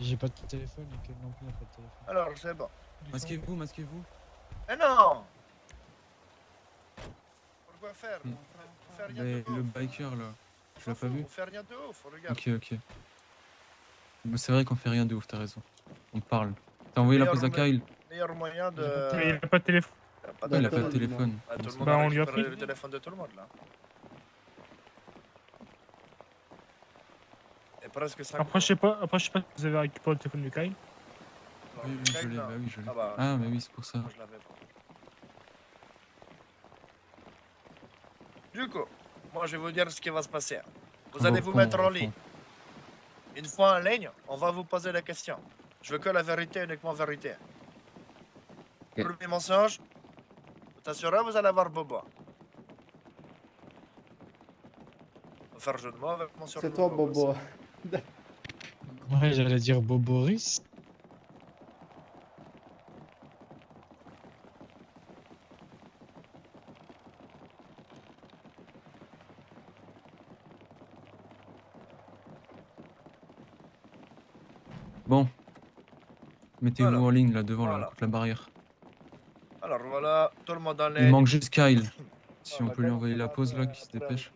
J'ai pas de téléphone et qu'elle non plus n'a pas de téléphone. Alors, c'est bon. Masquez-vous, masquez-vous. Mais non! Pourquoi faire? Mm. On fait rien de Mais le ouf. biker là, On tu s'en l'as pas fout, vu? on fait rien de ouf, regarde. Ok, ok. Bah, c'est vrai qu'on fait rien de ouf, t'as raison. On parle. T'as Le envoyé la meilleur pose à Kyle? meilleur moyen Il a pas de de... Mais il a pas de téléphone. Il a pas Ouais, il a pas de téléphone. téléphone. Bah, tout Comment le ça? monde Bah, a on lui a récupéré pris. le téléphone de tout le monde là. Et presque 5 Après, je sais pas si vous avez récupéré le téléphone de Kyle. Oui, oui, je l'ai, bah oui, je l'ai. Ah bah, Ah, mais oui, c'est pour ça. moi je l'avais pas. Du coup, moi je vais vous dire ce qui va se passer. Vous allez vous mettre en ligne. Une fois en ligne, on va vous poser la question. Je veux que la vérité, uniquement vérité. Ok. Premier mensonge, vous t'assurez, vous allez avoir Bobo. On va faire jeu de mots avec mon surnom. C'est toi, Bobo. Ouais, j'allais dire Boboris. Bon. Mettez-vous Voilà. en ligne là devant, Voilà. là, contre la barrière. Alors voilà, tout le monde en Il ligne. manque juste Kyle. Si on Voilà, peut lui comment envoyer ça la va pause là, après- qui se après dépêche.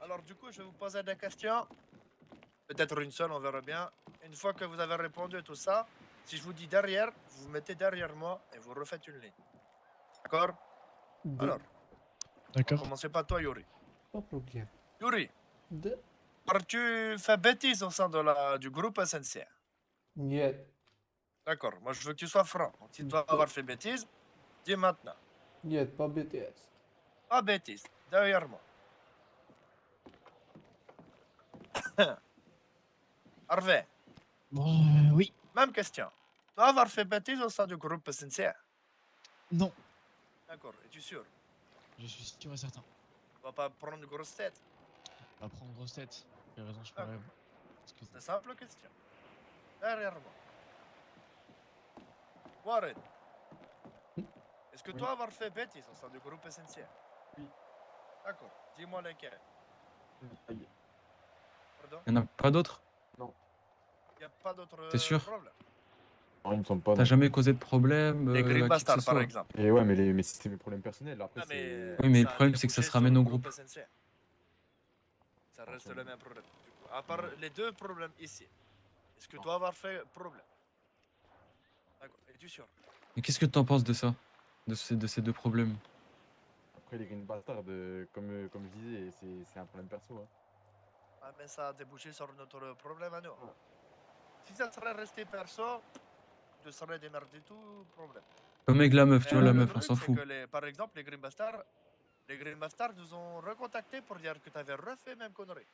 Alors du coup, je vais vous poser des questions. Peut-être une seule, on verra bien. Une fois que vous avez répondu à tout ça, si je vous dis derrière, vous vous mettez derrière moi et vous refaites une ligne. D'accord? Alors, on va D'accord. commencer par toi, Yuri. Pas de problème. Yuri, De... as-tu fait bêtise au sein du groupe SNC? Niet. D'accord, moi je veux que tu sois franc. Donc, si tu dois avoir fait bêtise, dis maintenant. Niet, pas BTS. Pas bêtise, derrière moi. Harvey, Oui. même question. Tu dois avoir fait bêtise au sein du groupe SNC? Non. D'accord, es-tu sûr? Je suis sûr et certain. On va pas prendre une grosse tête. On va prendre grosse tête. J'ai raison, je pourrais. C'est simple question. Derrière moi. Warren, est-ce que tu dois avoir fait bêtise au sein du groupe SNC? Oui. D'accord, dis-moi lesquels. Pardon? Y'en a pas d'autres? Non. Il n'y a pas d'autre T'es sûr? problème. Non, il me semble pas. T'as Non. jamais causé de problème Les Green à qui que ce Bastards, par soit? exemple. Et ouais, mais c'était mes problèmes personnels. Après, Ah, mais Oui, mais le ça a problème, c'est que ça débouché se sur ramène le au groupe groupe. SNC. Ça reste le même problème. Du coup, à part les deux problèmes ici, est-ce que tu dois avoir fait problème? D'accord, es-tu sûr? Et qu'est-ce que t'en penses de ça? De ces deux problèmes? Après, les Green Bastards, comme je disais, c'est un problème perso. Hein. Ah, mais ça a débouché sur notre problème à nous. Si ça serait resté perso, tu serais démerdé tout problème. Comme avec la meuf, tu vois, la Le meuf, on truc, s'en c'est fout. que par exemple, les Green Bastards nous ont recontacté pour dire que tu avais refait même connerie.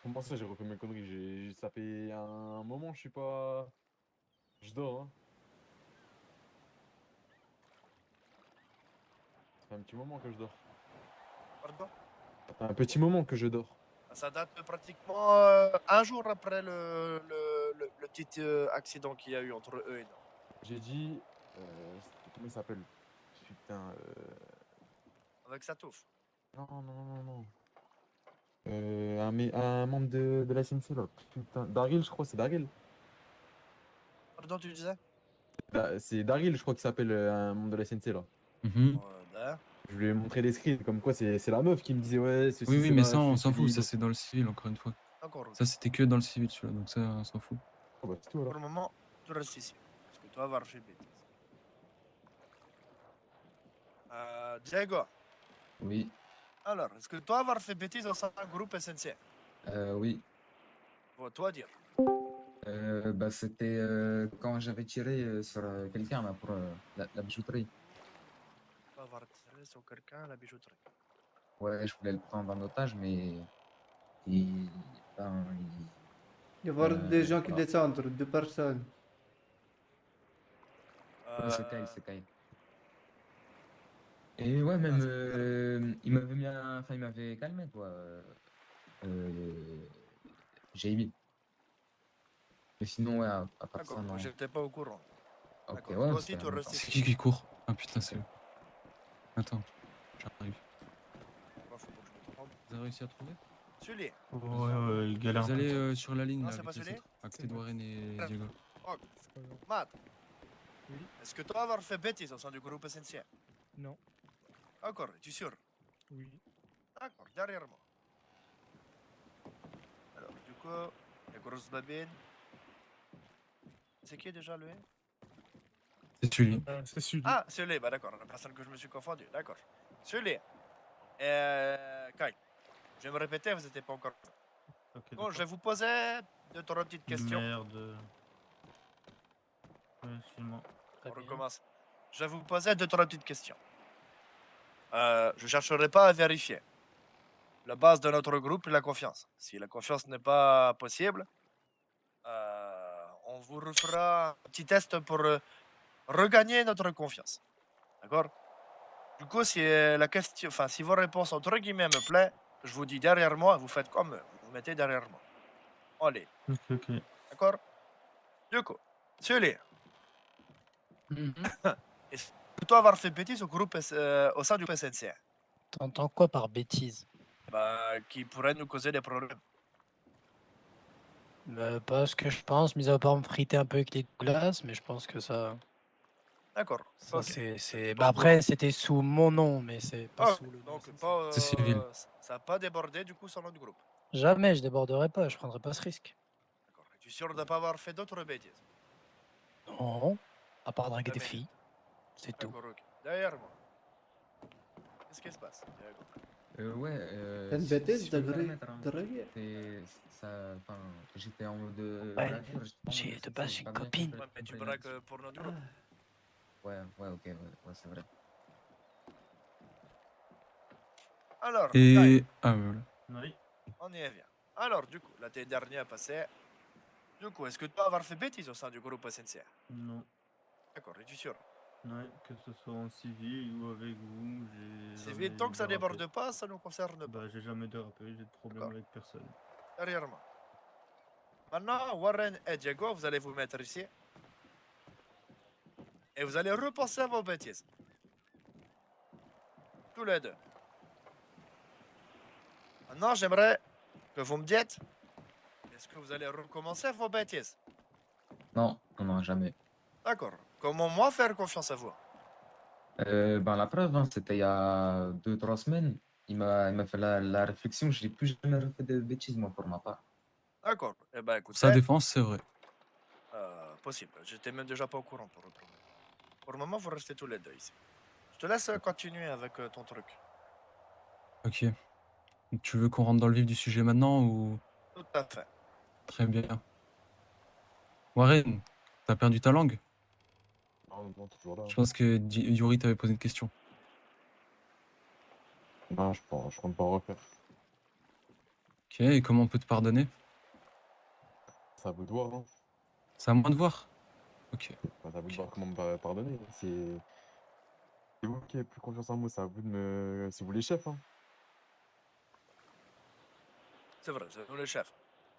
Comment ça, j'ai refait mes conneries? Ça fait un moment, je suis pas. Je dors. Hein. Ça fait un petit moment que je dors. Pardon? Ça fait un petit moment que je dors. Ça date de pratiquement un jour après le petit accident qu'il y a eu entre eux et nous. J'ai dit. Comment il s'appelle? Putain. Avec Satouf. Non, non, non, non, non. Un membre de la SNC là. Putain. Daryl, je crois, c'est Daryl. Pardon, tu disais? C'est Daryl, je crois qu'il s'appelle un membre de la SNC là. Mhm. Ben, Je lui ai montré des screens, comme quoi c'est la meuf qui me disait ouais, Oui, ceci, oui, cela, mais je ça, on suis s'en fout. Ça, libre. c'est dans le civil, encore une fois. encore. Ça, c'était que dans le civil, celui-là. Donc ça, on s'en fout. Oh, bah, c'est tout alors. Pour le moment, tu restes ici. Parce que tu vas avoir fait bêtise. Diego, Oui, alors, est-ce que tu vas avoir fait bêtise au sein d'un groupe SNC? oui. Faut toi dire. Bah, c'était quand j'avais tiré sur quelqu'un là, pour la bijouterie. Tu vas avoir tiré sur quelqu'un à la bijouterie. Ouais, je voulais le prendre en otage, mais il, ben, Il y a des gens qui voilà. descendent, deux personnes. C'est Kyle, c'est Kyle. Et ouais, même il m'avait mis enfin, il m'avait calmé quoi. Jamie. Mais sinon, ouais, à part D'accord, ça, non. j'étais pas au courant. Ok, D'accord, ouais, toi c'était aussi, tu un restes temps. C'est ici. qui court? Ah putain, c'est eux. Attends, j'arrive. Pourquoi faut pas que je me trompe? Vous avez réussi à trouver? Sully. Ouais, il galère Vous un peu. allez sur la ligne Non, là c'est avec pas les Sully? autres. À côté de Warren et Diego. C'est pas grave. Matt, Oui. est-ce que tu vas avoir fait bêtise au sein du groupe essentiel? Non. D'accord, es-tu sûr? Oui. D'accord, derrière moi. Alors, du coup, la grosse babine. C'est qui déjà lui? C'est celui. C'est celui. Ah, celui, bah d'accord, la personne que je me suis confondu, d'accord. Celui. Kai, je vais me répéter, vous n'étiez pas encore. Ok, Bon, je vais vous poser deux, trois petites questions. Merde. Ouais, excuse-moi. On recommence. Je vais vous poser deux, trois petites questions. Je ne chercherai pas à vérifier. La base de notre groupe est la confiance. Si la confiance n'est pas possible, on vous refera un petit test pour regagner notre confiance. D'accord? Du coup, si la question, enfin, si vos réponses entre guillemets me plaît, je vous dis derrière moi, vous faites comme vous mettez derrière moi. Allez, Ok, ok. d'accord? Du coup, celui, Mhm. est-ce que toi avoir fait bêtise au groupe au sein du PSNC, T'entends quoi par bêtise? bah, qui pourrait nous causer des problèmes? Pas ce que je pense, mis à part me friter un peu avec les glaces, mais je pense que D'accord. ça Ok. c'est. Pas Bah au après, courant. c'était sous mon nom, mais c'est pas Ok, sous le nom. donc SNC. pas, C'est civil. ça n'a pas débordé du coup sur notre groupe. Jamais, je déborderai pas, je prendrai pas ce risque. D'accord. Es-tu sûr de ne pas avoir fait d'autres bêtises? Non, à part draguer La des minute. filles, c'est tout. D'accord, ok. Derrière moi. Qu'est-ce qui se passe, Diego? Ouais, T'as une si bêtise je peux de me permettre, hein. draguer. Ça, enfin, j'étais en mode Ouais, braqueur, j'étais pas en mode de SNC, base, j'ai j'ai pas une bien copine. compris Ouais, mais tu compris braques là-dessus. pour notre groupe. Ouais, ok, ouais, c'est vrai. Alors, Kai, Et. Ah, voilà. Oui. on y revient. Alors, du coup, la t'es dernière passée. Du coup, est-ce que tu vas avoir fait bêtise au sein du groupe SNCR? Non. D'accord, es-tu sûr? Ouais, que ce soit en civil ou avec vous, j'ai C'est jamais vite, tant que ça dérapé. déborde pas, ça nous concerne pas. Bah, j'ai jamais dérapé, j'ai de problème D'accord. avec personne. Derrière moi. Maintenant, Warren et Diego, vous allez vous mettre ici. Et vous allez repenser à vos bêtises. Tous les deux. Maintenant, j'aimerais que vous me dites, est-ce que vous allez recommencer vos bêtises? Non, jamais. D'accord. Comment moi faire confiance à vous? Ben, la preuve, hein, c'était il y a 2, 3 semaines. Il m'a fait la réflexion, je n'ai plus jamais refait de bêtises, moi, pour ma part. D'accord. Eh ben, Pour sa écoutez, défense, c'est vrai. possible. J'étais même déjà pas au courant pour le premier. Pour le moment, vous restez tous les deux ici. Je te laisse continuer avec ton truc. Ok. Tu veux qu'on rentre dans le vif du sujet maintenant ou. Tout à fait. Très bien. Warren, t'as perdu ta langue? Non, toujours là. Je pense que Yuri t'avait posé une question. Non, je compte pas en refaire. Ok, et comment on peut te pardonner? C'est à vous de voir, hein. C'est à moi de voir. Ok. C'est à vous de voir comment me pardonner. C'est vous qui avez plus confiance en moi, c'est à vous de me. C'est vous les chefs, hein. C'est vrai, c'est nous les chefs.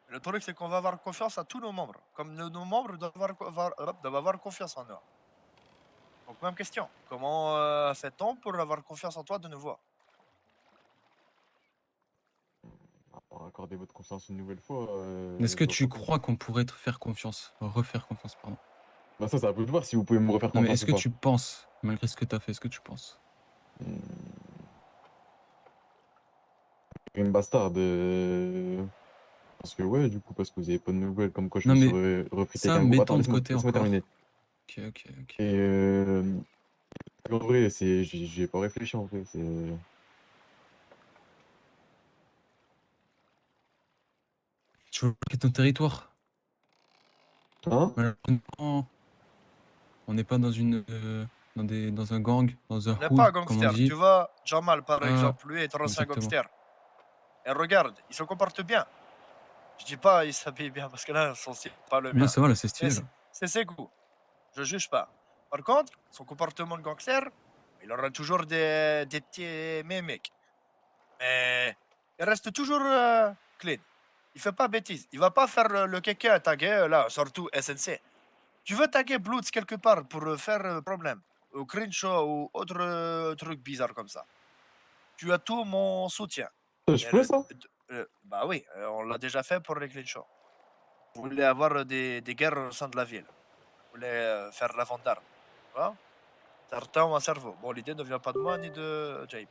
Le truc, c'est qu'on va avoir confiance à tous nos membres. Comme nos membres doivent avoir confiance en nous. Donc, même question. Comment fait-on pour avoir confiance en toi de nouveau? Alors, accordez votre confiance une nouvelle fois. Est-ce que je vois tu pas crois qu'on pourrait te faire confiance? Refaire confiance, pardon. Bah, ça, c'est à vous de voir si vous pouvez me refaire Non, mais confiance est-ce ou que pas. tu penses, malgré ce que t'as fait, est-ce que tu penses? Hmm. Une bastarde. Parce que, ouais, du coup, parce que vous avez pas de nouvelles, comme quoi je Non, me mais serais refrité ça, avec un groupe. mettons Attends, de côté laisse-moi encore. terminer. Ok. Et en vrai, j'y ai pas réfléchi en vrai. Tu veux bloquer ton territoire? Hein? Malheureusement, on n'est pas dans une, dans un gang, dans un On n'est pas hood, un comme on gangster. dit. Tu vois, Jamal, par Ah, exemple, lui est un ancien exactement. gangster. Et regarde, il se comporte bien. Je dis pas il s'habille bien parce que là, son style n'est pas le Non, mien. ça va, là, c'est Mais stylé, là. c'est ses goûts. Je juge pas. Par contre, son comportement de gangster, il aura toujours des petits mimiques. Mais il reste toujours clean. Il fait pas bêtise. Il va pas faire le kéké à taguer, là, surtout SNC. Tu veux taguer Bloods quelque part pour faire problème, ou Crenshaw ou autre truc bizarre comme ça. Tu as tout mon soutien. Je Mais peux ça? bah oui, on l'a déjà fait pour les Crenshaw. voulait avoir des guerres au sein de la ville. Voulait faire la vente d'armes. Tu vois? Certains ont un cerveau. Bon, l'idée ne vient pas de moi ni de JB.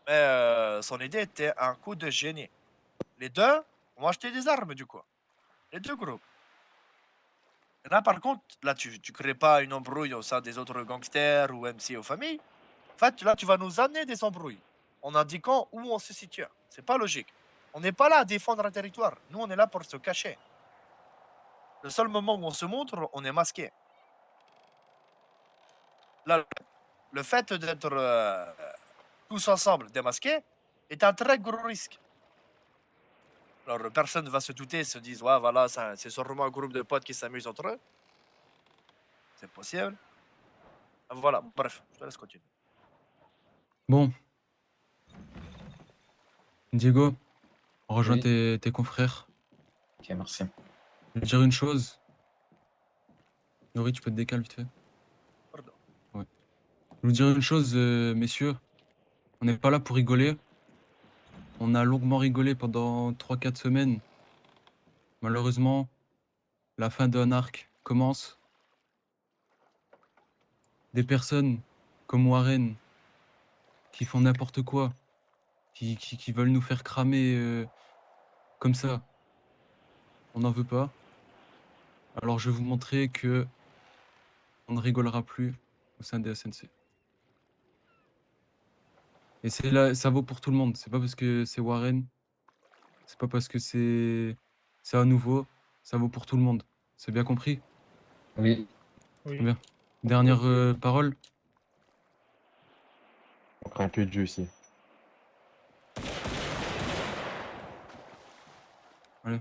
Mais son idée était un coup de génie. Les deux ont acheté des armes, du coup. Les deux groupes. Et là, par contre, là, tu crées pas une embrouille au sein des autres gangsters ou MC aux familles. En fait, là, tu vas nous amener des embrouilles en indiquant où on se situe. C'est pas logique. On n'est pas là à défendre un territoire. Nous, on est là pour se cacher. Le seul moment où on se montre, on est masqué. Là, le fait d'être tous ensemble démasqués est un très gros risque. Alors, personne ne va se douter, se disent, ouais, voilà, c'est sûrement un groupe de potes qui s'amusent entre eux. C'est possible. Voilà, bref, je te laisse continuer. Bon. Diego, rejoins Oui. tes confrères. Ok, merci. Je vais te dire une chose. Yori, tu peux te décaler vite fait. Pardon. Ouais. Je vais vous dire une chose, messieurs. On n'est pas là pour rigoler. On a longuement rigolé pendant 3-4 semaines. Malheureusement, la fin d'un arc commence. Des personnes comme Warren qui font n'importe quoi, qui veulent nous faire cramer comme ça. On n'en veut pas. Alors je vais vous montrer que on ne rigolera plus au sein des SNC. Et c'est là, ça vaut pour tout le monde. C'est pas parce que c'est Warren, c'est pas parce que c'est un nouveau, ça vaut pour tout le monde. C'est bien compris? Oui. Oui. Très bien. Dernière parole. On craint que Dieu ici. Allez,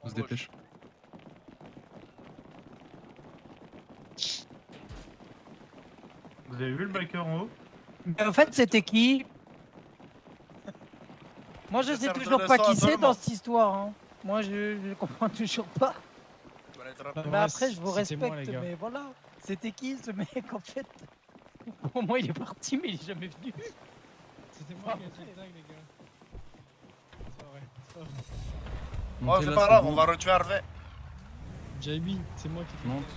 on se Gauche. dépêche. Vous avez vu le biker en haut? Mais en fait, c'était qui? Moi, je Je sais sers de toujours leçon pas à qui tout c'est le dans monde. cette histoire. Hein. Moi, je comprends toujours pas. Tu vas être Bah, Mais ouais, après, je vous c'était moi, respecte, les gars. mais voilà. C'était qui ce mec en fait? Au moins, il est parti, mais il est jamais venu. C'était moi qui ai fait le tag, les gars. C'est pas vrai. C'est pas vrai. Oh, Montez c'est là, pas grave, bon. on va retuer Harvey. JB, c'est moi qui ai fait le Monte. tag.